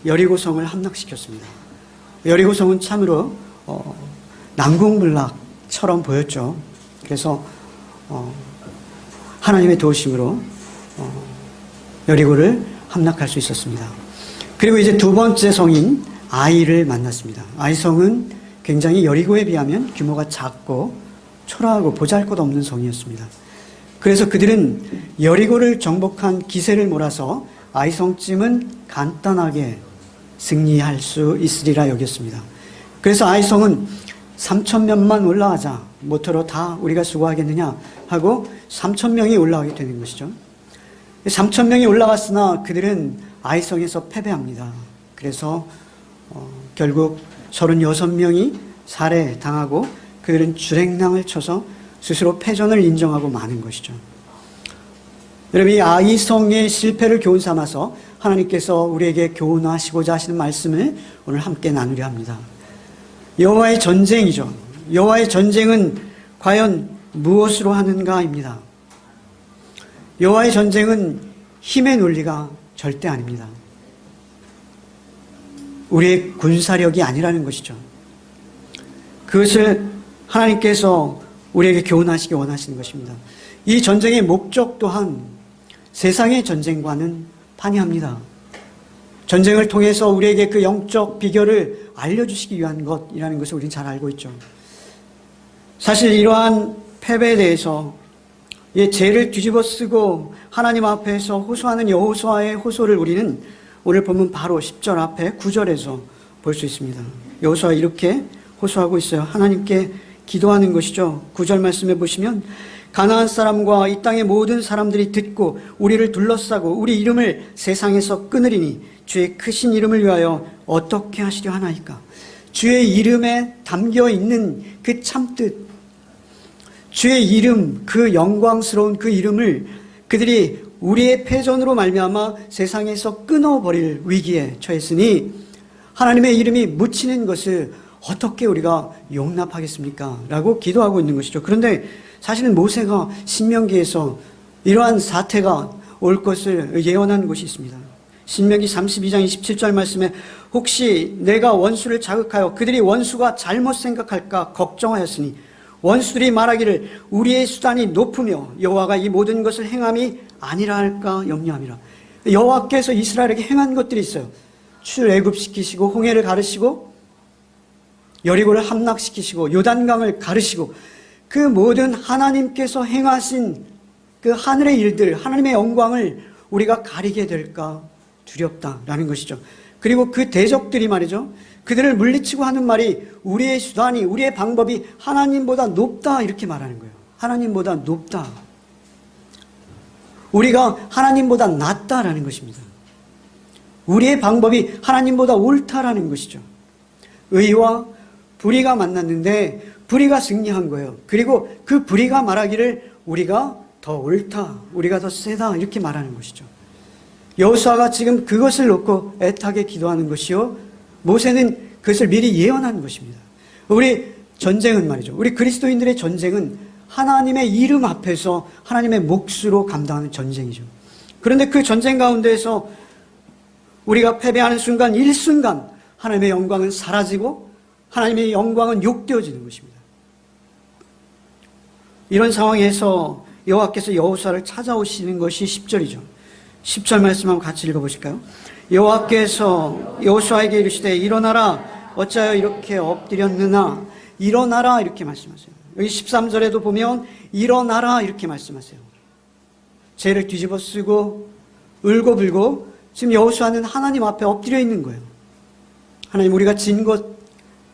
여리고성을 함락시켰습니다. 여리고성은 참으로 난공불락처럼 보였죠. 그래서 하나님의 도우심으로 여리고를 함락할 수 있었습니다. 그리고 이제 두 번째 성인 아이를 만났습니다. 아이성은 굉장히 여리고에 비하면 규모가 작고 초라하고 보잘것없는 성이었습니다. 그래서 그들은 여리고를 정복한 기세를 몰아서 아이성쯤은 간단하게 승리할 수 있으리라 여겼습니다. 그래서 아이성은 3,000명만 올라가자, 모토로 다 우리가 수고하겠느냐 하고 3,000명이 올라가게 되는 것이죠. 3,000명이 올라갔으나 그들은 아이성에서 패배합니다. 그래서 결국 36명이 살해당하고 그들은 주랭랑을 쳐서 스스로 패전을 인정하고 마는 것이죠. 여러분, 이 아이성의 실패를 교훈 삼아서 하나님께서 우리에게 교훈하시고자 하시는 말씀을 오늘 함께 나누려 합니다. 여호와의 전쟁이죠. 여호와의 전쟁은 과연 무엇으로 하는가입니다. 여호와의 전쟁은 힘의 논리가 절대 아닙니다. 우리의 군사력이 아니라는 것이죠. 그것을 하나님께서 우리에게 교훈하시기 원하시는 것입니다. 이 전쟁의 목적 또한 세상의 전쟁과는 판이합니다. 전쟁을 통해서 우리에게 그 영적 비결을 알려주시기 위한 것이라는 것을 우리는 잘 알고 있죠. 사실 이러한 패배에 대해서 죄를 뒤집어 쓰고 하나님 앞에서 호소하는 여호수아의 호소를 우리는 오늘 보면 바로 10절 앞에 9절에서 볼 수 있습니다. 여호수아가 이렇게 호소하고 있어요. 하나님께 기도하는 것이죠. 9절 말씀해 보시면 가나안 사람과 이 땅의 모든 사람들이 듣고 우리를 둘러싸고 우리 이름을 세상에서 끊으리니 주의 크신 이름을 위하여 어떻게 하시려 하나이까. 주의 이름에 담겨 있는 그 참뜻, 주의 이름, 그 영광스러운 그 이름을 그들이 우리의 패전으로 말미암아 세상에서 끊어버릴 위기에 처했으니 하나님의 이름이 묻히는 것을 어떻게 우리가 용납하겠습니까? 라고 기도하고 있는 것이죠. 그런데 사실은 모세가 신명기에서 이러한 사태가 올 것을 예언한 것이 있습니다. 신명기 32장 27절 말씀에 혹시 내가 원수를 자극하여 그들이 원수가 잘못 생각할까 걱정하였으니 원수들이 말하기를 우리의 수단이 높으며 여호와가 이 모든 것을 행함이 아니라 할까 염려함이라. 여호와께서 이스라엘에게 행한 것들이 있어요. 출애굽시키시고 홍해를 가르시고 여리고를 함락시키시고 요단강을 가르시고 그 모든 하나님께서 행하신 그 하늘의 일들, 하나님의 영광을 우리가 가리게 될까 두렵다라는 것이죠. 그리고 그 대적들이 말이죠. 그들을 물리치고 하는 말이 우리의 수단이, 우리의 방법이 하나님보다 높다 이렇게 말하는 거예요. 하나님보다 높다. 우리가 하나님보다 낫다라는 것입니다. 우리의 방법이 하나님보다 옳다라는 것이죠. 의와 불의가 만났는데 불의가 승리한 거예요. 그리고 그 불의가 말하기를 우리가 더 옳다, 우리가 더 세다 이렇게 말하는 것이죠. 여호수아가 지금 그것을 놓고 애타게 기도하는 것이요, 모세는 그것을 미리 예언한 것입니다. 우리 전쟁은 말이죠, 우리 그리스도인들의 전쟁은 하나님의 이름 앞에서 하나님의 몫으로 감당하는 전쟁이죠. 그런데 그 전쟁 가운데에서 우리가 패배하는 순간, 일순간 하나님의 영광은 사라지고 하나님의 영광은 욕되어지는 것입니다. 이런 상황에서 여호와께서 여호수아를 찾아오시는 것이 10절이죠. 10절 말씀 한번 같이 읽어보실까요? 여호와께서 여호수아에게 이르시되 일어나라, 어찌하여 이렇게 엎드렸느냐. 일어나라 이렇게 말씀하세요. 여기 13절에도 보면 일어나라 이렇게 말씀하세요. 죄를 뒤집어 쓰고 울고불고 지금 여호수아는 하나님 앞에 엎드려 있는 거예요. 하나님, 우리가 진 것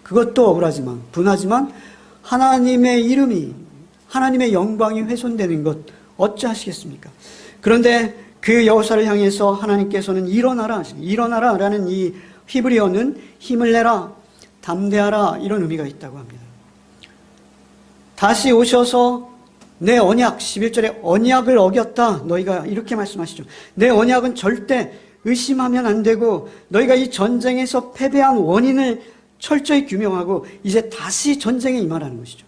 그것도 억울하지만 분하지만 하나님의 이름이, 하나님의 영광이 훼손되는 것 어찌하시겠습니까? 그런데 그 여호수아를 향해서 하나님께서는 일어나라, 일어나라라는 이 히브리어는 힘을 내라, 담대하라 이런 의미가 있다고 합니다. 다시 오셔서 내 언약, 11절에 언약을 어겼다 너희가 이렇게 말씀하시죠. 내 언약은 절대 의심하면 안 되고 너희가 이 전쟁에서 패배한 원인을 철저히 규명하고 이제 다시 전쟁에 임하라는 것이죠.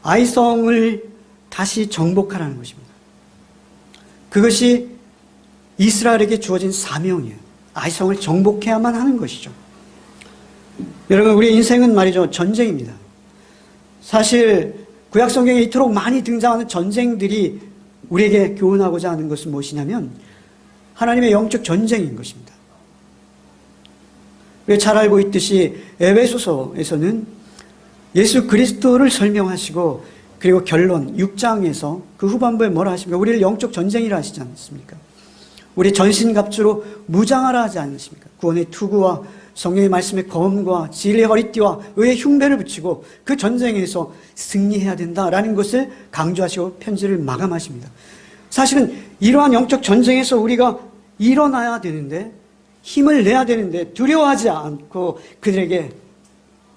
아이성을 다시 정복하라는 것입니다. 그것이 이스라엘에게 주어진 사명이에요. 아이성을 정복해야만 하는 것이죠. 여러분, 우리 인생은 말이죠, 전쟁입니다. 사실 구약 성경에 이토록 많이 등장하는 전쟁들이 우리에게 교훈하고자 하는 것은 무엇이냐면 하나님의 영적 전쟁인 것입니다. 우리가 잘 알고 있듯이 에베소서에서는 예수 그리스도를 설명하시고 그리고 결론 6장에서 그 후반부에 뭐라 하십니까? 우리를 영적 전쟁이라 하시지 않습니까? 우리 전신갑주로 무장하라 하지 않습니까? 구원의 투구와 성령의 말씀의 검과 진리의 허리띠와 의의 흉배를 붙이고 그 전쟁에서 승리해야 된다라는 것을 강조하시고 편지를 마감하십니다. 사실은 이러한 영적 전쟁에서 우리가 일어나야 되는데, 힘을 내야 되는데 두려워하지 않고 그들에게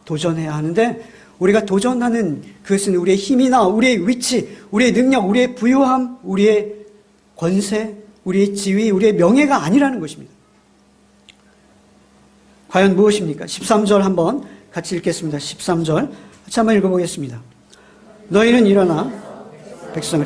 도전해야 하는데, 우리가 도전하는 그것은 우리의 힘이나 우리의 위치, 우리의 능력, 우리의 부유함, 우리의 권세, 우리의 지위, 우리의 명예가 아니라는 것입니다. 과연 무엇입니까? 13절 한번 같이 읽겠습니다. 13절 같이 한번 읽어보겠습니다. 너희는 일어나 백성을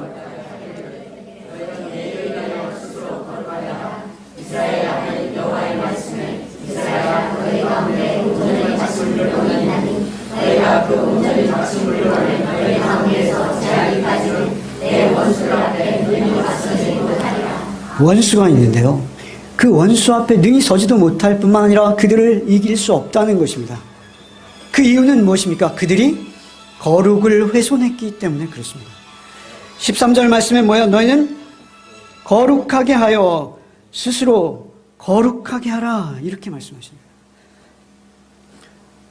너희가 그 온전히 바친 물건을 너희 가운데서 제하기까지는 내 원수들 앞에 능히 맞서지 못하리라. 원수가 있는데요, 그 원수 앞에 능히 서지도 못할 뿐만 아니라 그들을 이길 수 없다는 것입니다. 그 이유는 무엇입니까? 그들이 거룩을 훼손했기 때문에 그렇습니다. 13절 말씀에 뭐예요? 너희는 거룩하게 하여 스스로 거룩하게 하라, 이렇게 말씀하십니다.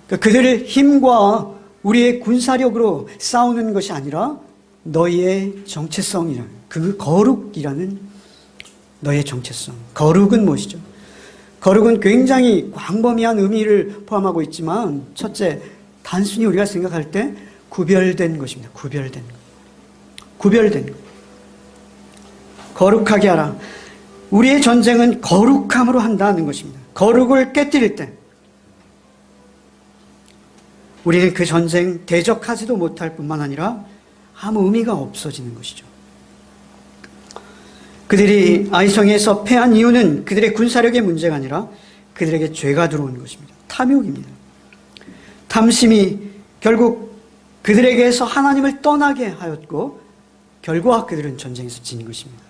그들의 힘과 우리의 군사력으로 싸우는 것이 아니라 너희의 정체성이라는, 그 거룩이라는 너희의 정체성. 거룩은 무엇이죠? 거룩은 굉장히 광범위한 의미를 포함하고 있지만, 첫째, 단순히 우리가 생각할 때 구별된 것입니다. 구별된 것. 구별된 것. 거룩하게 하라. 우리의 전쟁은 거룩함으로 한다는 것입니다. 거룩을 깨뜨릴 때 우리는 그 전쟁 대적하지도 못할 뿐만 아니라 아무 의미가 없어지는 것이죠. 그들이 아이성에서 패한 이유는 그들의 군사력의 문제가 아니라 그들에게 죄가 들어온 것입니다. 탐욕입니다. 탐심이 결국 그들에게서 하나님을 떠나게 하였고 결과 그들은 전쟁에서 진 것입니다.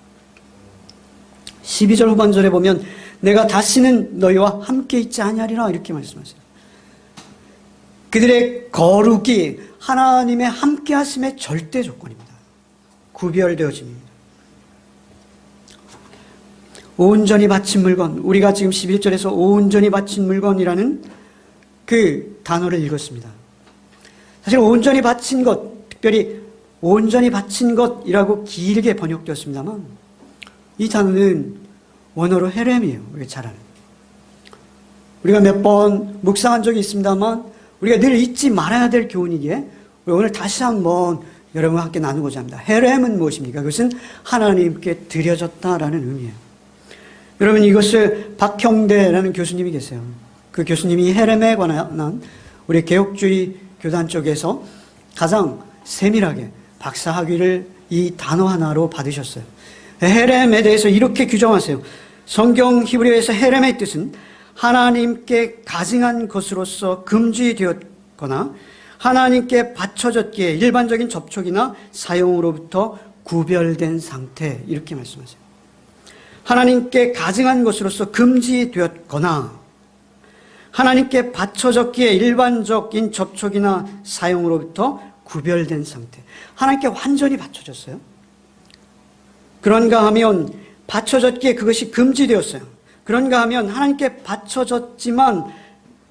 12절 후반절에 보면 내가 다시는 너희와 함께 있지 아니하리라, 이렇게 말씀하세요. 그들의 거룩이 하나님의 함께 하심의 절대 조건입니다. 구별되어집니다. 온전히 바친 물건, 우리가 지금 11절에서 온전히 바친 물건이라는 그 단어를 읽었습니다. 사실 온전히 바친 것, 특별히 온전히 바친 것이라고 길게 번역되었습니다만 이 단어는 원어로 헤렘이에요. 우리가 잘 아는. 우리가 몇 번 묵상한 적이 있습니다만 우리가 늘 잊지 말아야 될 교훈이기에 오늘 다시 한번 여러분과 함께 나누고자 합니다. 헤렘은 무엇입니까? 그것은 하나님께 드려졌다라는 의미예요. 여러분, 이것을 박형대라는 교수님이 계세요. 그 교수님이 헤렘에 관한 우리 개혁주의 교단 쪽에서 가장 세밀하게 박사학위를 이 단어 하나로 받으셨어요. 헤렘에 대해서 이렇게 규정하세요. 성경 히브리어에서 헤렘의 뜻은 하나님께 가증한 것으로서 금지되었거나 하나님께 바쳐졌기에 일반적인 접촉이나 사용으로부터 구별된 상태, 이렇게 말씀하세요. 하나님께 가증한 것으로서 금지되었거나 하나님께 바쳐졌기에 일반적인 접촉이나 사용으로부터 구별된 상태. 하나님께 완전히 바쳐졌어요. 그런가 하면 바쳐졌기에 그것이 금지되었어요. 그런가 하면 하나님께 바쳐졌지만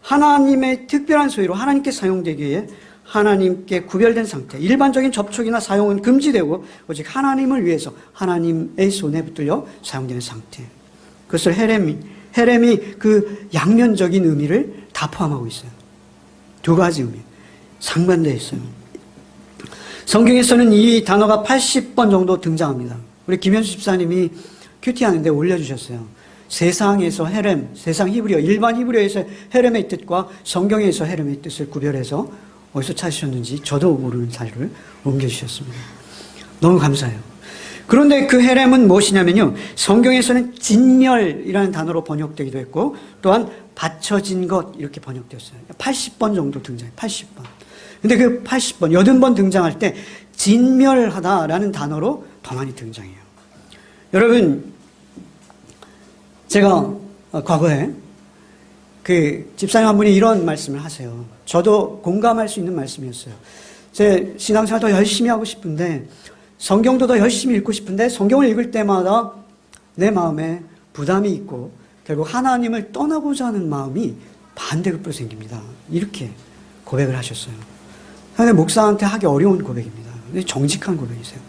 하나님의 특별한 소유로 하나님께 사용되기에 하나님께 구별된 상태. 일반적인 접촉이나 사용은 금지되고 오직 하나님을 위해서 하나님의 손에 붙들려 사용되는 상태. 그것을 헤렘이 그 양면적인 의미를 다 포함하고 있어요. 두 가지 의미. 상반되어 있어요. 성경에서는 이 단어가 80번 정도 등장합니다. 우리 김현수 집사님이 큐티하는데 올려주셨어요. 세상에서 헤렘, 세상 히브리어, 일반 히브리어에서 헤렘의 뜻과 성경에서 헤렘의 뜻을 구별해서 어디서 찾으셨는지 저도 모르는 자료를 옮겨주셨습니다. 너무 감사해요. 그런데 그 헤렘은 무엇이냐면요, 성경에서는 진멸이라는 단어로 번역되기도 했고 또한 받쳐진 것 이렇게 번역되었어요. 80번 정도 등장해요. 80번. 근데 그 80번, 80번 등장할 때 진멸하다라는 단어로 더 많이 등장해요. 여러분, 제가 과거에 그 집사님 한 분이 이런 말씀을 하세요. 저도 공감할 수 있는 말씀이었어요. 제 신앙생활 더 열심히 하고 싶은데, 성경도 더 열심히 읽고 싶은데, 성경을 읽을 때마다 내 마음에 부담이 있고 결국 하나님을 떠나고자 하는 마음이 반대급부로 생깁니다. 이렇게 고백을 하셨어요. 근데 목사한테 하기 어려운 고백입니다. 정직한 고백이세요.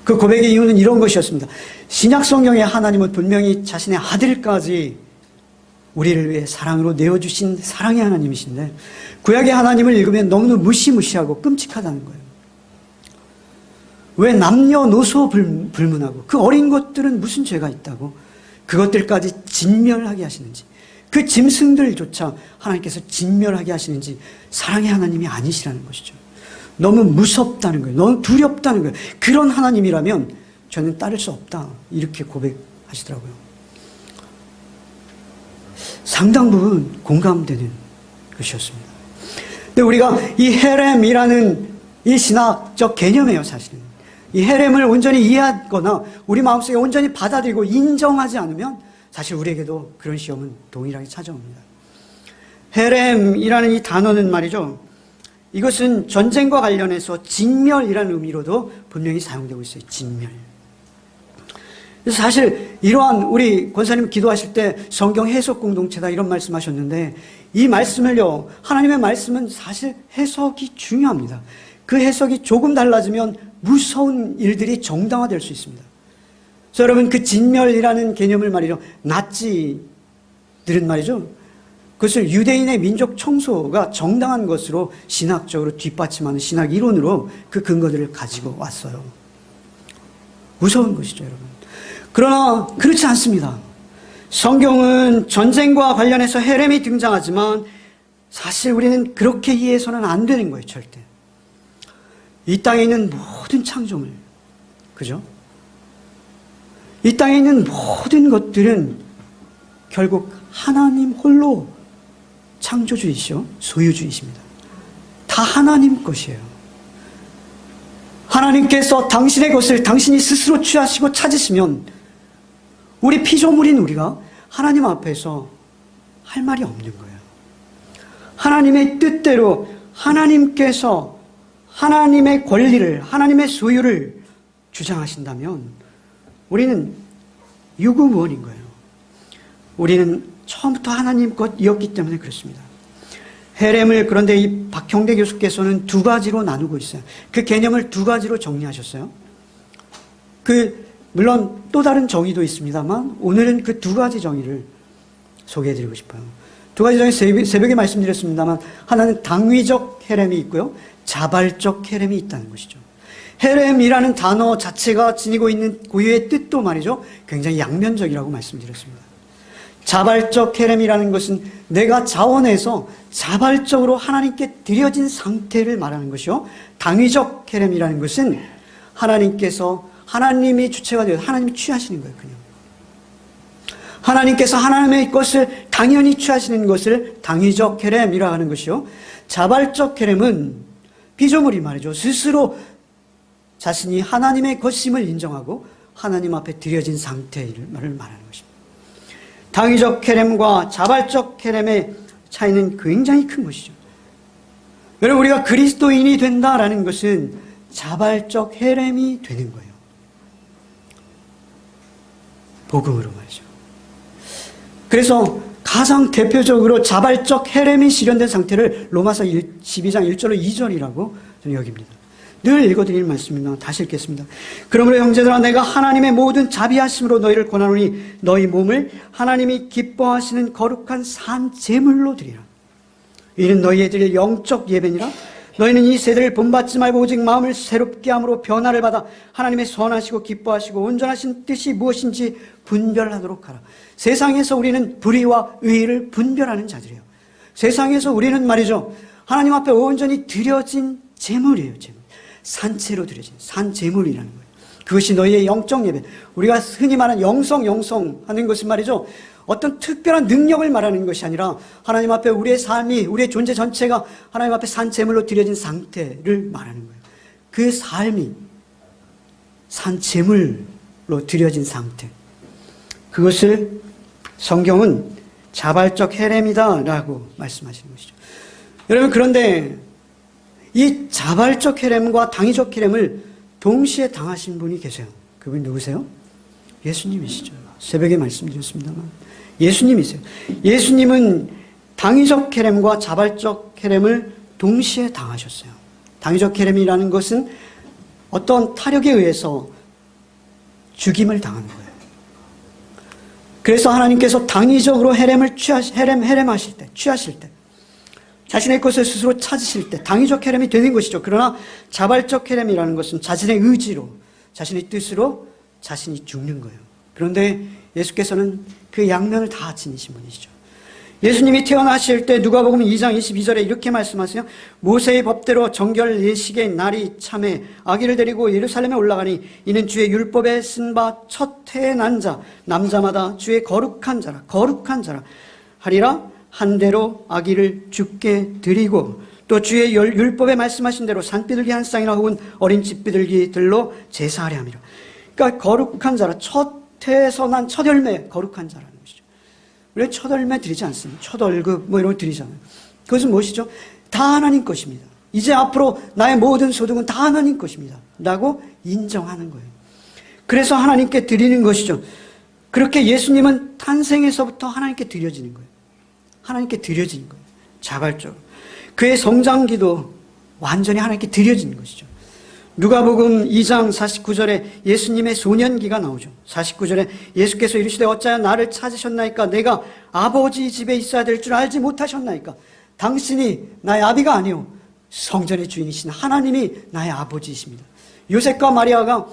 그 고백의 이유는 이런 것이었습니다. 신약 성경에 하나님은 분명히 자신의 아들까지 우리를 위해 사랑으로 내어주신 사랑의 하나님이신데, 구약의 하나님을 읽으면 너무나 무시무시하고 끔찍하다는 거예요. 왜 남녀노소 불문하고 그 어린 것들은 무슨 죄가 있다고 그것들까지 진멸하게 하시는지, 그 짐승들조차 하나님께서 진멸하게 하시는지 사랑의 하나님이 아니시라는 것이죠. 너무 무섭다는 거예요. 너무 두렵다는 거예요. 그런 하나님이라면 저는 따를 수 없다. 이렇게 고백하시더라고요. 상당 부분 공감되는 것이었습니다. 근데 우리가 이 헤렘이라는 이 신학적 개념이에요, 사실은. 이 헤렘을 온전히 이해하거나 우리 마음속에 온전히 받아들이고 인정하지 않으면 사실 우리에게도 그런 시험은 동일하게 찾아옵니다. 헤렘이라는 이 단어는 말이죠, 이것은 전쟁과 관련해서 진멸이라는 의미로도 분명히 사용되고 있어요. 진멸. 그래서 사실 이러한 우리 권사님 기도하실 때 성경 해석 공동체다 이런 말씀하셨는데, 이 말씀을요, 하나님의 말씀은 사실 해석이 중요합니다. 그 해석이 조금 달라지면 무서운 일들이 정당화될 수 있습니다. 그래서 여러분, 그 진멸이라는 개념을 말이죠, 나치들은 말이죠, 그것을 유대인의 민족 청소가 정당한 것으로 신학적으로 뒷받침하는 신학 이론으로 그 근거들을 가지고 왔어요. 무서운 것이죠, 여러분. 그러나 그렇지 않습니다. 성경은 전쟁과 관련해서 헤렘이 등장하지만 사실 우리는 그렇게 이해해서는 안 되는 거예요, 절대. 이 땅에 있는 모든 창조물, 그죠? 이 땅에 있는 모든 것들은 결국 하나님 홀로 창조주이시오, 소유주이십니다. 다 하나님 것이에요. 하나님께서 당신의 것을 당신이 스스로 취하시고 찾으시면 우리 피조물인 우리가 하나님 앞에서 할 말이 없는 거예요. 하나님의 뜻대로 하나님께서 하나님의 권리를, 하나님의 소유를 주장하신다면 우리는 유구무원인 거예요. 우리는 처음부터 하나님 것이었기 때문에 그렇습니다. 헤렘을 그런데 이 박형대 교수께서는 두 가지로 나누고 있어요. 그 개념을 두 가지로 정리하셨어요. 물론 또 다른 정의도 있습니다만 오늘은 그 두 가지 정의를 소개해드리고 싶어요. 두 가지 정의 새벽에 말씀드렸습니다만, 하나는 당위적 헤렘이 있고요, 자발적 헤렘이 있다는 것이죠. 헤렘이라는 단어 자체가 지니고 있는 고유의 뜻도 말이죠, 굉장히 양면적이라고 말씀드렸습니다. 자발적 헤렘이라는 것은 내가 자원해서 자발적으로 하나님께 드려진 상태를 말하는 것이요, 당위적 헤렘이라는 것은 하나님이 주체가 되어 하나님이 취하시는 거예요. 그냥 하나님께서 하나님의 것을 당연히 취하시는 것을 당위적 헤렘이라 하는 것이요, 자발적 헤렘은 피조물이 말이죠, 스스로 자신이 하나님의 것임을 인정하고 하나님 앞에 드려진 상태를 말하는 것입니다. 당위적 헤렘과 자발적 헤렘의 차이는 굉장히 큰 것이죠. 여러분, 우리가 그리스도인이 된다라는 것은 자발적 헤렘이 되는 거예요. 복음으로 말이죠. 그래서 가장 대표적으로 자발적 헤렘이 실현된 상태를 로마서 12장 1절로 2절이라고 저는 여깁니다. 늘 읽어드리는 말씀입니다. 다시 읽겠습니다. 그러므로 형제들아, 내가 하나님의 모든 자비하심으로 너희를 권하노니 너희 몸을 하나님이 기뻐하시는 거룩한 산 제물로 드리라. 이는 너희의 드릴 영적 예배니라. 너희는 이 세대를 본받지 말고 오직 마음을 새롭게 함으로 변화를 받아 하나님의 선하시고 기뻐하시고 온전하신 뜻이 무엇인지 분별하도록 하라. 세상에서 우리는 불의와 의를 분별하는 자들이에요. 세상에서 우리는 말이죠, 하나님 앞에 온전히 드려진 제물이에요. 제물. 산채로 드려진 산제물이라는 거예요. 그것이 너희의 영적 예배. 우리가 흔히 말하는 영성 하는 것은 말이죠. 어떤 특별한 능력을 말하는 것이 아니라 하나님 앞에 우리의 삶이, 우리의 존재 전체가 하나님 앞에 산제물로 드려진 상태를 말하는 거예요. 그 삶이 산제물로 드려진 상태. 그것을 성경은 자발적 헤렘이다라고 말씀하시는 것이죠. 여러분, 그런데 이 자발적 헤렘과 당위적 헤렘을 동시에 당하신 분이 계세요. 그분이 누구세요? 예수님이시죠. 새벽에 말씀드렸습니다만 예수님이세요. 예수님은 당위적 헤렘과 자발적 헤렘을 동시에 당하셨어요. 당위적 헤렘이라는 것은 어떤 타력에 의해서 죽임을 당하는 거예요. 그래서 하나님께서 당위적으로 헤렘하실 때, 취하실 때, 자신의 것을 스스로 찾으실 때 당위적 헤렘이 되는 것이죠. 그러나 자발적 헤렘이라는 것은 자신의 의지로, 자신의 뜻으로 자신이 죽는 거예요. 그런데 예수께서는 그 양면을 다 지니신 분이시죠. 예수님이 태어나실 때 누가복음 2장 22절에 이렇게 말씀하세요. 모세의 법대로 정결 예식의 날이 참에 아기를 데리고 예루살렘에 올라가니 이는 주의 율법에 쓴 바 첫 해에 난 자 남자마다 주의 거룩한 자라 하리라. 한 대로 아기를 죽게 드리고 또 주의 율법에 말씀하신 대로 산비둘기 한 쌍이나 혹은 어린 집비둘기들로 제사하려 함이라. 그러니까 거룩한 자라, 첫 해에서 난 첫 열매, 거룩한 자라는 것이죠. 우리가 첫 열매 드리지 않습니다. 첫 월급 이런 거 드리잖아요. 그것은 무엇이죠? 다 하나님 것입니다. 이제 앞으로 나의 모든 소득은 다 하나님 것입니다 라고 인정하는 거예요. 그래서 하나님께 드리는 것이죠. 그렇게 예수님은 탄생에서부터 하나님께 드려지는 거예요. 하나님께 드려지는 거예요. 자발적으로. 그의 성장기도 완전히 하나님께 드려지는 것이죠. 누가복음 2장 49절에 예수님의 소년기가 나오죠. 49절에 예수께서 이르시되 어찌하여 나를 찾으셨나이까? 내가 아버지 집에 있어야 될 줄 알지 못하셨나이까? 당신이 나의 아비가 아니오 성전의 주인이신 하나님이 나의 아버지이십니다. 요셉과 마리아가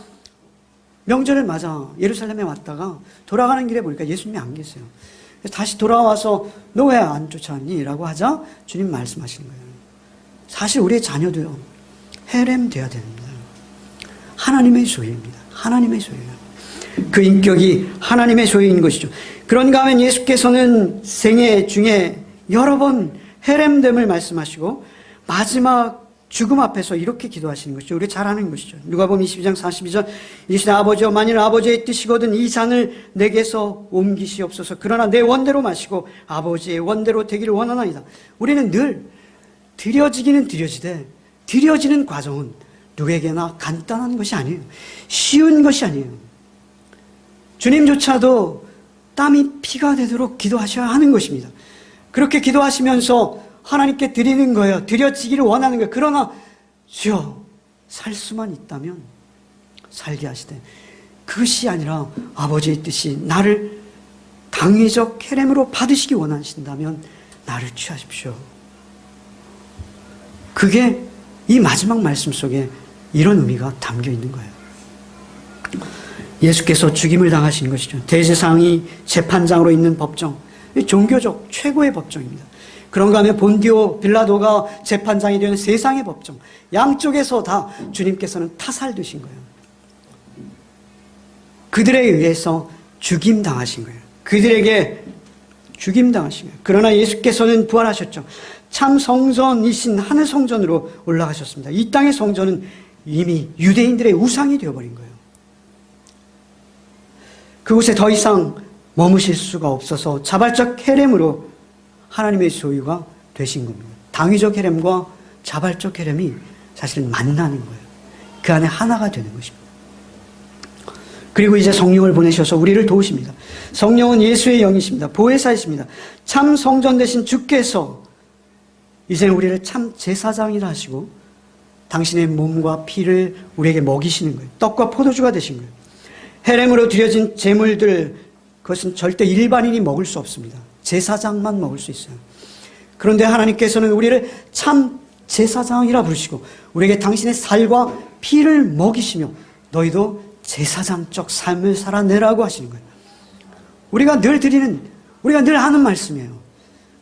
명절을 맞아 예루살렘에 왔다가 돌아가는 길에 보니까 예수님이 안 계세요. 다시 돌아와서 너 왜 안 쫓아왔니? 라고 하자 주님 말씀하시는 거예요. 사실 우리의 자녀도요, 헤렘 돼야 됩니다. 하나님의 소유입니다. 하나님의 소유예요. 그 인격이 하나님의 소유인 것이죠. 그런가 하면 예수께서는 생애 중에 여러 번 헤렘됨을 말씀하시고 마지막 죽음 앞에서 이렇게 기도하시는 것이죠. 우리 잘 아는 것이죠. 누가복음 22장 42절 이르시되 아버지여 만일 아버지의 뜻이거든 이 잔을 내게서 옮기시옵소서. 그러나 내 원대로 마시고 아버지의 원대로 되기를 원하나이다. 우리는 늘 드려지기는 드려지되 드려지는 과정은 누구에게나 간단한 것이 아니에요. 쉬운 것이 아니에요. 주님조차도 땀이 피가 되도록 기도하셔야 하는 것입니다. 그렇게 기도하시면서 하나님께 드리는 거예요. 드려지기를 원하는 거예요. 그러나 주여 살 수만 있다면 살게 하시되 그것이 아니라 아버지의 뜻이 나를 당위적 헤렘으로 받으시기 원하신다면 나를 취하십시오. 그게 이 마지막 말씀 속에 이런 의미가 담겨 있는 거예요. 예수께서 죽임을 당하신 것이죠. 대제사장이 재판장으로 있는 법정, 종교적 최고의 법정입니다. 그런가 하면 본디오 빌라도가 재판장이 되는 세상의 법정, 양쪽에서 다 주님께서는 타살되신 거예요. 그들에 의해서 죽임당하신 거예요. 그들에게 죽임당하신 거예요. 그러나 예수께서는 부활하셨죠. 참 성전이신 하늘 성전으로 올라가셨습니다. 이 땅의 성전은 이미 유대인들의 우상이 되어버린 거예요. 그곳에 더 이상 머무실 수가 없어서 자발적 헤렘으로 하나님의 소유가 되신 겁니다. 당위적 헤렘과 자발적 헤렘이 사실은 만나는 거예요. 그 안에 하나가 되는 것입니다. 그리고 이제 성령을 보내셔서 우리를 도우십니다. 성령은 예수의 영이십니다. 보혜사이십니다. 참 성전 되신 주께서 이제 우리를 참 제사장이라 하시고 당신의 몸과 피를 우리에게 먹이시는 거예요. 떡과 포도주가 되신 거예요. 헤렘으로 드려진 제물들, 그것은 절대 일반인이 먹을 수 없습니다. 제사장만 먹을 수 있어요. 그런데 하나님께서는 우리를 참 제사장이라 부르시고 우리에게 당신의 살과 피를 먹이시며 너희도 제사장적 삶을 살아내라고 하시는 거예요. 우리가 늘 하는 말씀이에요.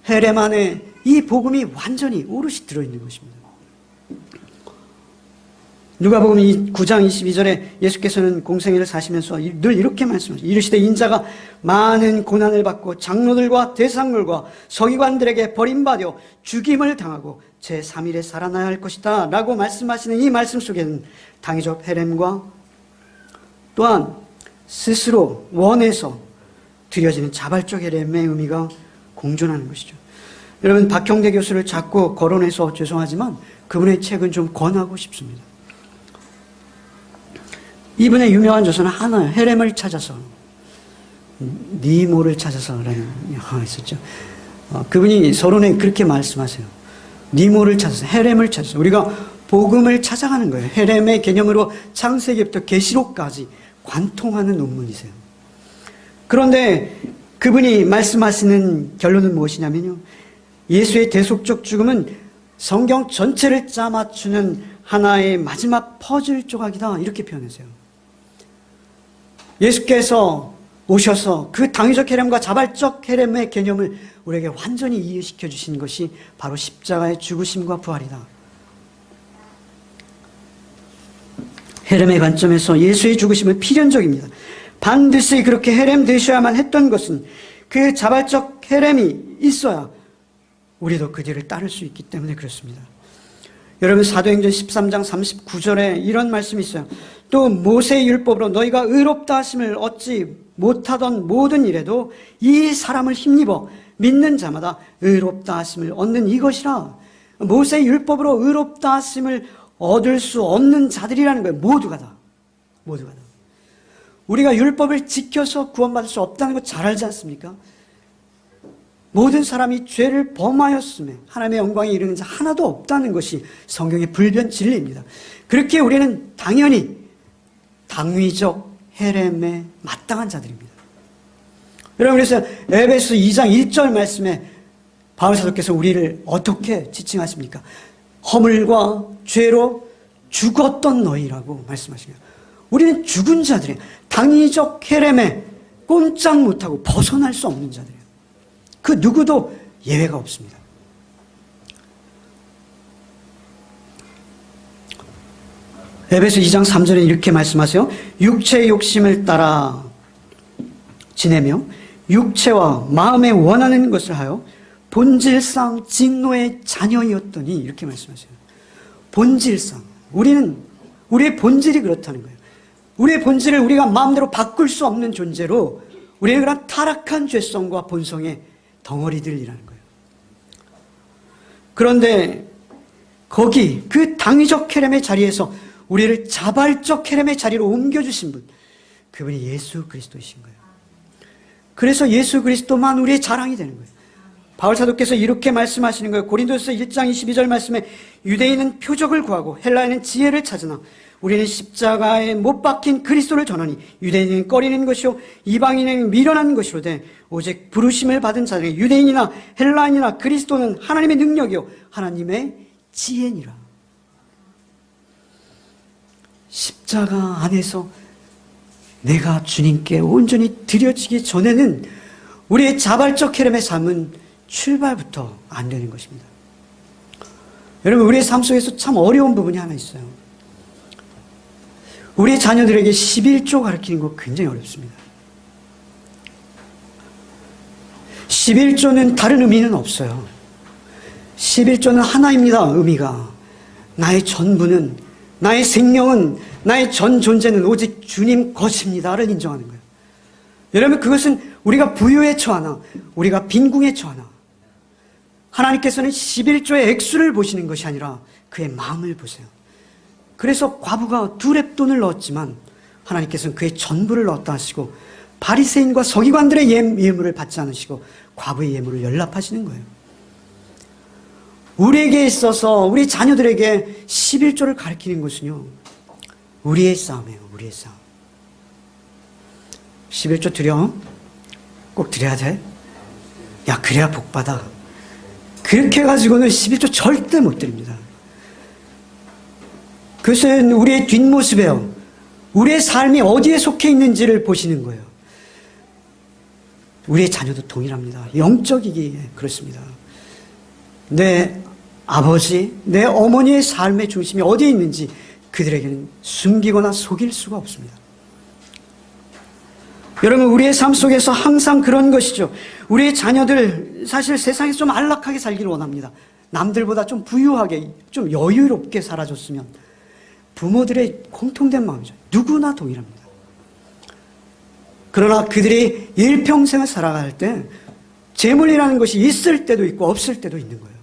헤렘 안에 이 복음이 완전히 오롯이 들어있는 것입니다. 누가복음 9장 22절에 예수께서는 공생애를 사시면서 늘 이렇게 말씀하시죠. 이르시되 인자가 많은 고난을 받고 장로들과 대상들과 서기관들에게 버림받아 죽임을 당하고 제3일에 살아나야 할 것이다 라고 말씀하시는 이 말씀 속에는 당위적 헤렘과 또한 스스로 원해서 드려지는 자발적 헤렘의 의미가 공존하는 것이죠. 여러분, 박형대 교수를 자꾸 거론해서 죄송하지만 그분의 책은 좀 권하고 싶습니다. 이분의 유명한 저서는 하나예요. 헤렘을 찾아서, 니모를 찾아서라는 영화가 있었죠. 그분이 서론에 그렇게 말씀하세요. 니모를 찾아서, 헤렘을 찾아서. 우리가 복음을 찾아가는 거예요. 헤렘의 개념으로 창세기부터 계시록까지 관통하는 논문이세요. 그런데 그분이 말씀하시는 결론은 무엇이냐면요, 예수의 대속적 죽음은 성경 전체를 짜맞추는 하나의 마지막 퍼즐 조각이다, 이렇게 표현하세요. 예수께서 오셔서 그 당위적 헤렘과 자발적 헤렘의 개념을 우리에게 완전히 이해시켜 주신 것이 바로 십자가의 죽으심과 부활이다. 헤렘의 관점에서 예수의 죽으심은 필연적입니다. 반드시 그렇게 헤렘 되셔야만 했던 것은 그 자발적 헤렘이 있어야 우리도 그 뒤를 따를 수 있기 때문에 그렇습니다. 여러분, 사도행전 13장 39절에 이런 말씀이 있어요. 또 모세의 율법으로 너희가 의롭다 하심을 얻지 못하던 모든 일에도 이 사람을 힘입어 믿는 자마다 의롭다 하심을 얻는 이것이라. 모세의 율법으로 의롭다 하심을 얻을 수 없는 자들이라는 거예요. 모두가 다. 모두가 다. 우리가 율법을 지켜서 구원받을 수 없다는 거 잘 알지 않습니까? 모든 사람이 죄를 범하였음에 하나님의 영광에 이르는 자 하나도 없다는 것이 성경의 불변 진리입니다. 그렇게 우리는 당연히 당위적 헤렘에 마땅한 자들입니다. 여러분, 그래서 에베소 2장 1절 말씀에 바울 사도께서 우리를 어떻게 지칭하십니까? 허물과 죄로 죽었던 너희라고 말씀하십니다. 우리는 죽은 자들이에요. 당위적 헤렘에 꼼짝 못하고 벗어날 수 없는 자들이에요. 그 누구도 예외가 없습니다. 에베소 2장 3절에 이렇게 말씀하세요. 육체의 욕심을 따라 지내며 육체와 마음에 원하는 것을 하여 본질상 진노의 자녀이었더니, 이렇게 말씀하세요. 본질상, 우리의 본질이 그렇다는 거예요. 우리의 본질을 우리가 마음대로 바꿀 수 없는 존재로 우리는 그런 타락한 죄성과 본성의 덩어리들이라는 거예요. 그런데 거기 그 당위적 헤렘의 자리에서 우리를 자발적 헤렘의 자리로 옮겨주신 분, 그분이 예수 그리스도이신 거예요. 그래서 예수 그리스도만 우리의 자랑이 되는 거예요. 바울 사도께서 이렇게 말씀하시는 거예요. 고린도서 1장 22절 말씀에 유대인은 표적을 구하고 헬라인은 지혜를 찾으나 우리는 십자가에 못 박힌 그리스도를 전하니 유대인은 꺼리는 것이요 이방인은 미련한 것이로 돼 오직 부르심을 받은 자들에게 유대인이나 헬라인이나 그리스도는 하나님의 능력이요 하나님의 지혜니라. 십자가 안에서 내가 주님께 온전히 드려지기 전에는 우리의 자발적 헤렘의 삶은 출발부터 안 되는 것입니다. 여러분, 우리의 삶 속에서 참 어려운 부분이 하나 있어요. 우리의 자녀들에게 11조 가르치는 거 굉장히 어렵습니다. 11조는 다른 의미는 없어요. 11조는 하나입니다. 의미가 나의 전부는, 나의 생명은, 나의 전 존재는 오직 주님 것입니다를 인정하는 거예요. 여러분, 그것은 우리가 부유에 처하나 우리가 빈궁에 처하나 하나님께서는 11조의 액수를 보시는 것이 아니라 그의 마음을 보세요. 그래서 과부가 2렙돈을 넣었지만 하나님께서는 그의 전부를 넣었다 하시고 바리새인과 서기관들의 예물을 받지 않으시고 과부의 예물을 연락하시는 거예요. 우리에게 있어서 우리 자녀들에게 11조를 가르치는 것은요, 우리의 싸움이에요. 우리의 싸움. 11조 드려? 꼭 드려야 돼? 야, 그래야 복 받아. 그렇게 해가지고는 11조 절대 못 드립니다. 그것은 우리의 뒷모습이에요. 우리의 삶이 어디에 속해 있는지를 보시는 거예요. 우리의 자녀도 동일합니다. 영적이기에 그렇습니다. 내 아버지, 내 어머니의 삶의 중심이 어디에 있는지 그들에게는 숨기거나 속일 수가 없습니다. 여러분, 우리의 삶 속에서 항상 그런 것이죠. 우리의 자녀들 사실 세상에서 좀 안락하게 살기를 원합니다. 남들보다 좀 부유하게, 좀 여유롭게 살아줬으면. 부모들의 공통된 마음이죠. 누구나 동일합니다. 그러나 그들이 일평생을 살아갈 때 재물이라는 것이 있을 때도 있고 없을 때도 있는 거예요.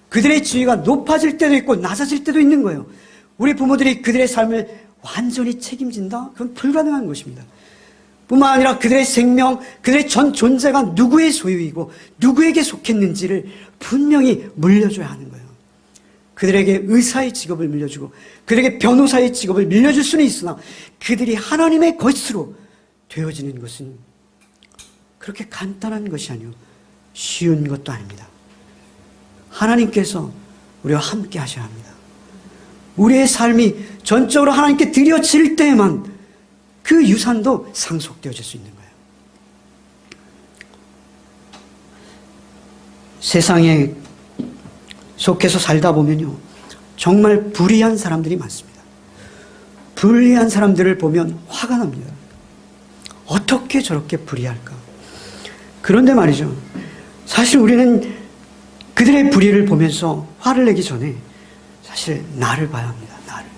그들의 지위가 높아질 때도 있고 낮아질 때도 있는 거예요. 우리 부모들이 그들의 삶을 완전히 책임진다? 그건 불가능한 것입니다. 뿐만 아니라 그들의 생명, 그들의 전 존재가 누구의 소유이고 누구에게 속했는지를 분명히 물려줘야 하는 거예요. 그들에게 의사의 직업을 물려주고 그들에게 변호사의 직업을 물려줄 수는 있으나 그들이 하나님의 것으로 되어지는 것은 그렇게 간단한 것이 아니요 쉬운 것도 아닙니다. 하나님께서 우리와 함께 하셔야 합니다. 우리의 삶이 전적으로 하나님께 드려질 때에만 그 유산도 상속되어질 수 있는 거예요. 세상에 속해서 살다 보면요, 정말 불의한 사람들이 많습니다. 불의한 사람들을 보면 화가 납니다. 어떻게 저렇게 불의할까? 그런데 말이죠, 사실 우리는 그들의 불의를 보면서 화를 내기 전에 사실 나를 봐야 합니다. 나를.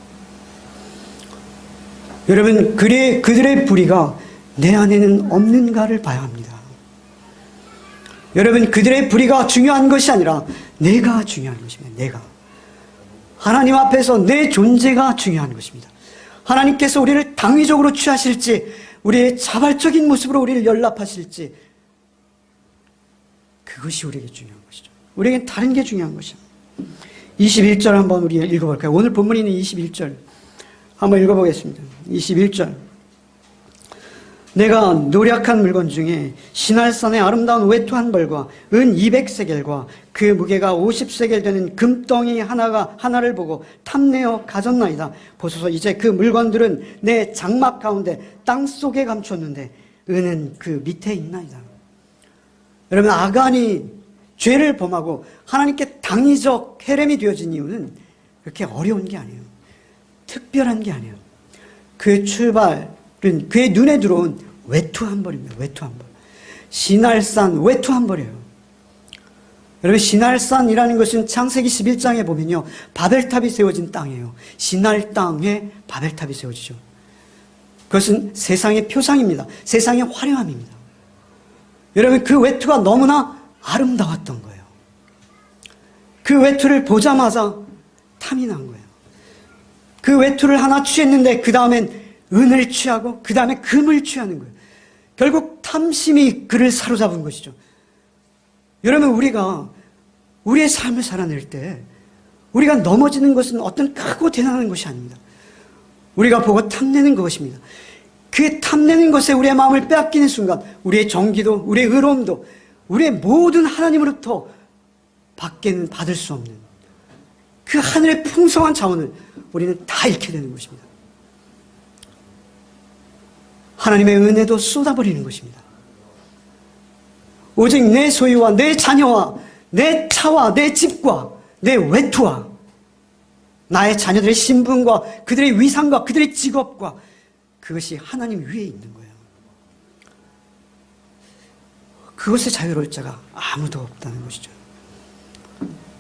여러분, 그들의 불의가 내 안에는 없는가를 봐야 합니다. 여러분, 그들의 불의가 중요한 것이 아니라 내가 중요한 것입니다. 내가. 하나님 앞에서 내 존재가 중요한 것입니다. 하나님께서 우리를 당위적으로 취하실지 우리의 자발적인 모습으로 우리를 연락하실지 그것이 우리에게 중요한 것이죠. 우리에겐 다른 게 중요한 것이죠. 21절 한번 우리 읽어볼까요? 오늘 본문이 있는 21절 한번 읽어보겠습니다. 21절. 내가 노력한 물건 중에 시날산의 아름다운 외투 한 벌과 은 200세겔과 그 무게가 50세겔 되는 금덩이 하나를 보고 탐내어 가졌나이다. 보소서, 이제 그 물건들은 내 장막 가운데 땅 속에 감췄는데 은은 그 밑에 있나이다. 여러분, 아간이 죄를 범하고 하나님께 당위적 헤렘이 되어진 이유는 그렇게 어려운 게 아니에요. 특별한 게 아니에요. 그의 출발은 그의 눈에 들어온 외투 한 벌입니다. 외투 한 벌. 시날산 외투 한 벌이에요. 여러분, 시날산이라는 것은 창세기 11장에 보면요, 바벨탑이 세워진 땅이에요. 시날 땅에 바벨탑이 세워지죠. 그것은 세상의 표상입니다. 세상의 화려함입니다. 여러분, 그 외투가 너무나 아름다웠던 거예요. 그 외투를 보자마자 탐이 난 거예요. 그 외투를 하나 취했는데 그 다음엔 은을 취하고 그 다음에 금을 취하는 거예요. 결국 탐심이 그를 사로잡은 것이죠. 여러분, 우리가 우리의 삶을 살아낼 때 우리가 넘어지는 것은 어떤 크고 대단한 것이 아닙니다. 우리가 보고 탐내는 것입니다. 그 탐내는 것에 우리의 마음을 빼앗기는 순간 우리의 정기도, 우리의 의로움도, 우리의 모든 하나님으로부터 밖에는 받을 수 없는 그 하늘의 풍성한 자원을 우리는 다 잃게 되는 것입니다. 하나님의 은혜도 쏟아버리는 것입니다. 오직 내 소유와 내 자녀와 내 차와 내 집과 내 외투와 나의 자녀들의 신분과 그들의 위상과 그들의 직업과 그것이 하나님 위에 있는 거예요. 그것에 자유로울 자가 아무도 없다는 것이죠.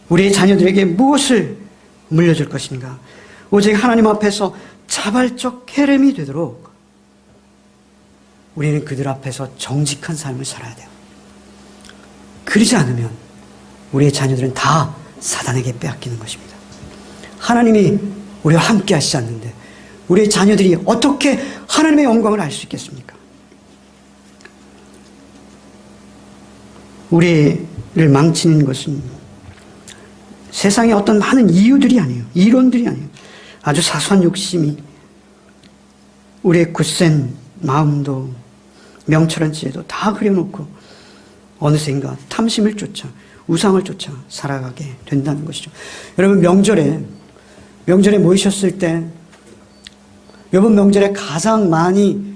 우리의 자녀들에게 무엇을 물려줄 것인가? 오직 하나님 앞에서 자발적 헤렘이 되도록 우리는 그들 앞에서 정직한 삶을 살아야 돼요. 그러지 않으면 우리의 자녀들은 다 사단에게 빼앗기는 것입니다. 하나님이 우리와 함께 하시지 않는데 우리의 자녀들이 어떻게 하나님의 영광을 알 수 있겠습니까? 우리를 망치는 것은 세상의 어떤 많은 이유들이 아니에요. 이론들이 아니에요. 아주 사소한 욕심이 우리의 굳센 마음도 명철한 지혜도 다 그려놓고 어느샌가 탐심을 쫓아 우상을 쫓아 살아가게 된다는 것이죠. 여러분, 명절에 모이셨을 때 이번 명절에 가장 많이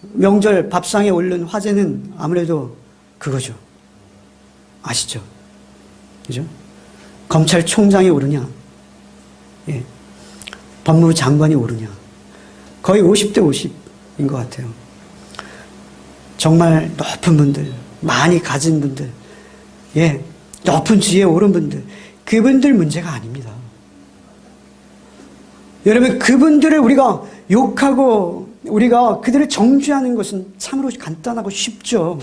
명절 밥상에 오른 화제는 아무래도 그거죠. 아시죠? 그죠? 검찰총장이 오르냐? 예. 법무부 장관이 오르냐. 거의 50대 50인 것 같아요. 정말 높은 분들, 많이 가진 분들, 예, 높은 지위에 오른 분들, 그분들 문제가 아닙니다. 여러분, 그분들을 우리가 욕하고 우리가 그들을 정죄하는 것은 참으로 간단하고 쉽죠.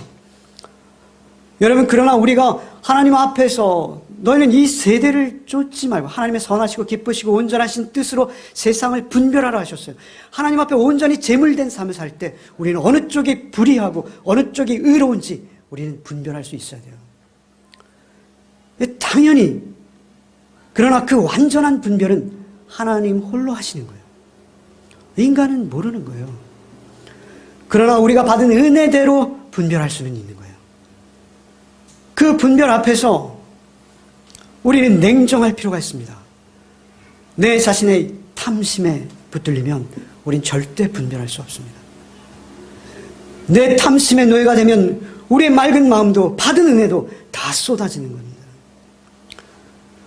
여러분, 그러나 우리가 하나님 앞에서 너희는 이 세대를 쫓지 말고 하나님의 선하시고 기쁘시고 온전하신 뜻으로 세상을 분별하라 하셨어요. 하나님 앞에 온전히 제물된 삶을 살 때 우리는 어느 쪽이 불의하고 어느 쪽이 의로운지 우리는 분별할 수 있어야 돼요. 당연히, 그러나 그 완전한 분별은 하나님 홀로 하시는 거예요. 인간은 모르는 거예요. 그러나 우리가 받은 은혜대로 분별할 수는 있는 거예요. 그 분별 앞에서 우리는 냉정할 필요가 있습니다. 내 자신의 탐심에 붙들리면 우린 절대 분별할 수 없습니다. 내 탐심의 노예가 되면 우리의 맑은 마음도 받은 은혜도 다 쏟아지는 겁니다.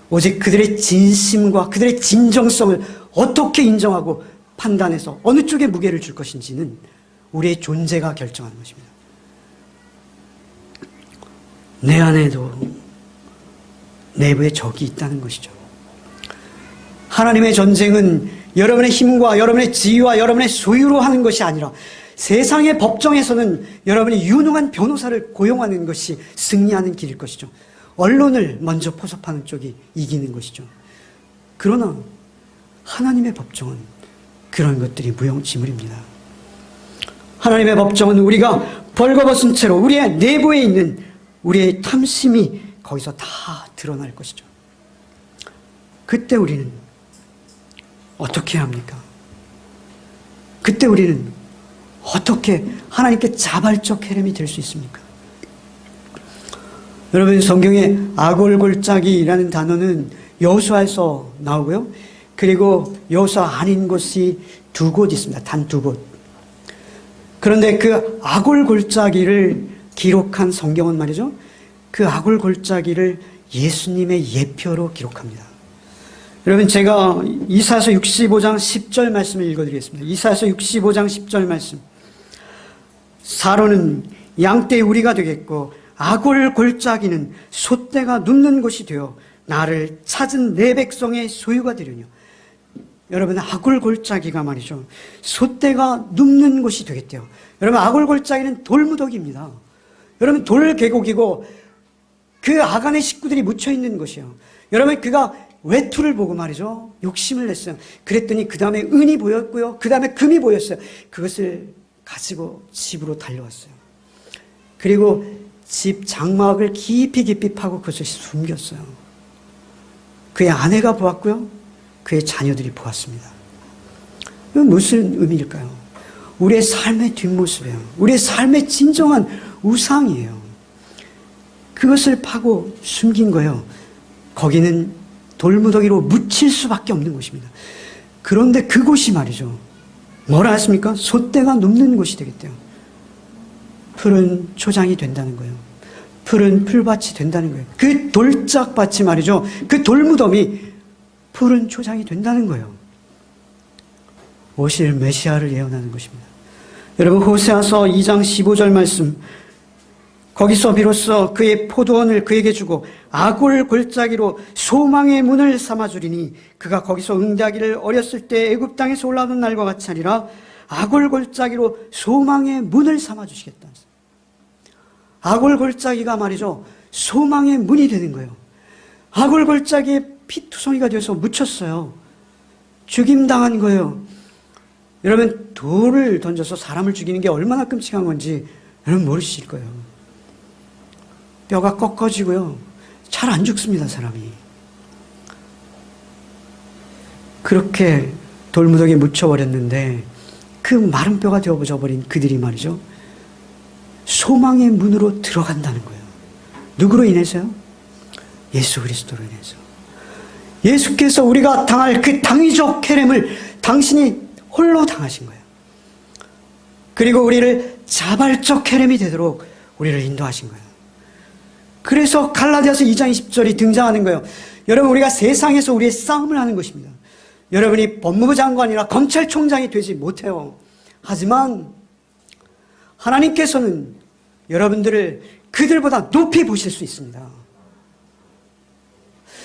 오직 그들의 진심과 그들의 진정성을 어떻게 인정하고 판단해서 어느 쪽에 무게를 줄 것인지는 우리의 존재가 결정하는 것입니다. 내 안에도 내부에 적이 있다는 것이죠. 하나님의 전쟁은 여러분의 힘과 여러분의 지위와 여러분의 소유로 하는 것이 아니라 세상의 법정에서는 여러분이 유능한 변호사를 고용하는 것이 승리하는 길일 것이죠. 언론을 먼저 포섭하는 쪽이 이기는 것이죠. 그러나 하나님의 법정은 그런 것들이 무용지물입니다. 하나님의 법정은 우리가 벌거벗은 채로 우리의 내부에 있는 우리의 탐심이 거기서 다 드러날 것이죠. 그때 우리는 어떻게 해야 합니까? 그때 우리는 어떻게 하나님께 자발적 헤렘이 될 수 있습니까? 여러분, 성경에 아골골짜기라는 단어는 여호수아에서 나오고요. 그리고 여호수아 아닌 곳이 두 곳 있습니다. 단 두 곳. 그런데 그 아골골짜기를 기록한 성경은 말이죠. 그 아골골짜기를 예수님의 예표로 기록합니다. 여러분, 제가 이사야서 65장 10절 말씀을 읽어드리겠습니다. 이사야서 65장 10절 말씀. 사로는 양떼의 우리가 되겠고 아골골짜기는 솥대가 눕는 곳이 되어 나를 찾은 내 백성의 소유가 되려니와. 여러분, 아골골짜기가 말이죠, 솥대가 눕는 곳이 되겠대요. 여러분, 아골골짜기는 돌무더기입니다. 여러분, 돌계곡이고 그 아간의 식구들이 묻혀있는 곳이에요. 여러분, 그가 외투를 보고 말이죠, 욕심을 냈어요. 그랬더니 그 다음에 은이 보였고요, 그 다음에 금이 보였어요. 그것을 가지고 집으로 달려왔어요. 그리고 집 장막을 깊이 파고 그것을 숨겼어요. 그의 아내가 보았고요, 그의 자녀들이 보았습니다. 이건 무슨 의미일까요? 우리의 삶의 뒷모습이에요. 우리의 삶의 진정한 우상이에요. 그것을 파고 숨긴 거예요. 거기는 돌무더기로 묻힐 수밖에 없는 곳입니다. 그런데 그곳이 말이죠, 뭐라 했습니까? 솥대가 눕는 곳이 되겠대요. 푸른 초장이 된다는 거예요. 푸른 풀밭이 된다는 거예요. 그 돌짝밭이 말이죠, 그 돌무덤이 푸른 초장이 된다는 거예요. 오실 메시아를 예언하는 것입니다. 여러분, 호세아서 2장 15절 말씀, 거기서 비로소 그의 포도원을 그에게 주고 아골골짜기로 소망의 문을 삼아주리니 그가 거기서 응대하기를 어렸을 때 애굽 땅에서 올라오는 날과 같이 하리라. 아골골짜기로 소망의 문을 삼아주시겠다. 아골골짜기가 말이죠, 소망의 문이 되는 거예요. 아골골짜기에 피투성이가 되어서 묻혔어요. 죽임당한 거예요. 여러분, 돌을 던져서 사람을 죽이는 게 얼마나 끔찍한 건지 여러분 모르실 거예요. 뼈가 꺾어지고요, 잘 안 죽습니다, 사람이. 그렇게 돌무더기에 묻혀버렸는데 그 마른 뼈가 되어버린 그들이 말이죠, 소망의 문으로 들어간다는 거예요. 누구로 인해서요? 예수 그리스도로 인해서. 예수께서 우리가 당할 그 당위적 헤렘을 당신이 홀로 당하신 거예요. 그리고 우리를 자발적 헤렘이 되도록 우리를 인도하신 거예요. 그래서 갈라디아서 2장 20절이 등장하는 거예요. 여러분, 우리가 세상에서 우리의 싸움을 하는 것입니다. 여러분이 법무부 장관이나 검찰총장이 되지 못해요. 하지만 하나님께서는 여러분들을 그들보다 높이 보실 수 있습니다.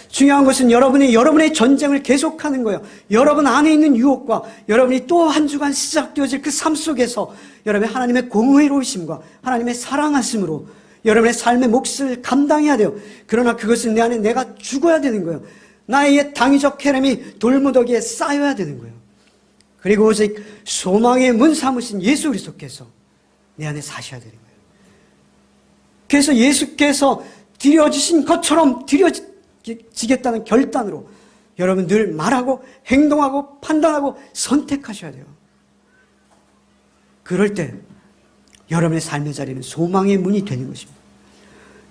중요한 것은 여러분의 전쟁을 계속하는 거예요. 여러분 안에 있는 유혹과 여러분이 또 한 주간 시작되어질 그 삶 속에서 여러분의 하나님의 공의로우심과 하나님의 사랑하심으로 여러분의 삶의 몫을 감당해야 돼요. 그러나 그것은 내 안에 내가 죽어야 되는 거예요. 나의 옛 당위적 헤렘이 돌무더기에 쌓여야 되는 거예요. 그리고 오직 소망의 문 삼으신 예수 그리스도께서 내 안에 사셔야 되는 거예요. 그래서 예수께서 드려주신 것처럼 드려지겠다는 결단으로 여러분 늘 말하고 행동하고 판단하고 선택하셔야 돼요. 그럴 때 여러분의 삶의 자리는 소망의 문이 되는 것입니다.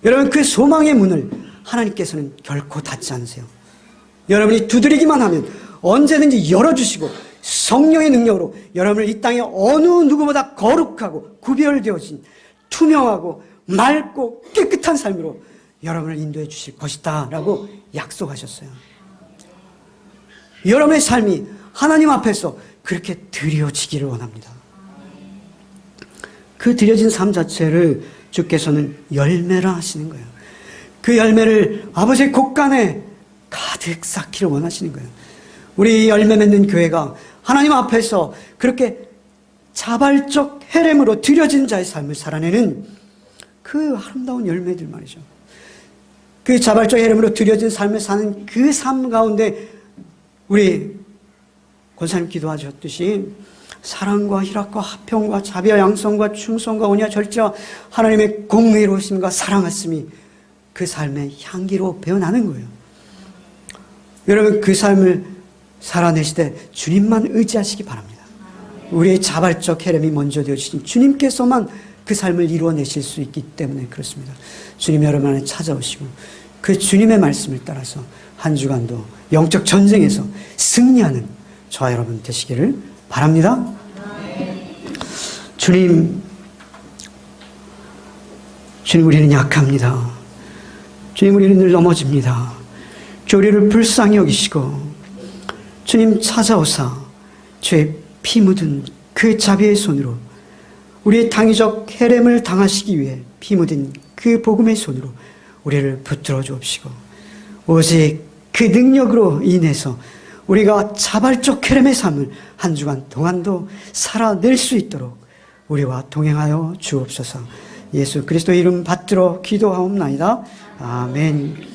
여러분 그 소망의 문을 하나님께서는 결코 닫지 않으세요. 여러분이 두드리기만 하면 언제든지 열어주시고 성령의 능력으로 여러분을 이 땅에 어느 누구보다 거룩하고 구별되어진 투명하고 맑고 깨끗한 삶으로 여러분을 인도해 주실 것이다 라고 약속하셨어요. 여러분의 삶이 하나님 앞에서 그렇게 드려지기를 원합니다. 그 드려진 삶 자체를 주께서는 열매라 하시는 거예요. 그 열매를 아버지의 곳간에 가득 쌓기를 원하시는 거예요. 우리 열매 맺는 교회가 하나님 앞에서 그렇게 자발적 헤렘으로 드려진 자의 삶을 살아내는 그 아름다운 열매들 말이죠. 그 자발적 헤렘으로 드려진 삶을 사는 그 삶 가운데 우리 권사님 기도하셨듯이 사랑과 희락과 화평과 자비와 양성과 충성과 온유와 절제와 하나님의 공의로우심과 사랑하심이 그 삶의 향기로 배어나는 거예요. 여러분 그 삶을 살아내시되 주님만 의지하시기 바랍니다. 우리의 자발적 헤렘이 먼저 되어주신 주님께서만 그 삶을 이루어내실 수 있기 때문에 그렇습니다. 주님 여러분 안에 찾아오시고 그 주님의 말씀을 따라서 한 주간도 영적 전쟁에서 승리하는 저와 여러분 되시기를 바랍니다. 주님 우리는 약합니다. 주님 우리는 늘 넘어집니다. 주 우리를 불쌍히 여기시고 주님 찾아오사 주의 피 묻은 그 자비의 손으로 우리의 당위적 헤렘을 당하시기 위해 피 묻은 그 복음의 손으로 우리를 붙들어 주옵시고 오직 그 능력으로 인해서 우리가 자발적 헤렘의 삶을 한 주간 동안도 살아낼 수 있도록 우리와 동행하여 주옵소서. 예수 그리스도의 이름 받들어 기도하옵나이다. 아멘.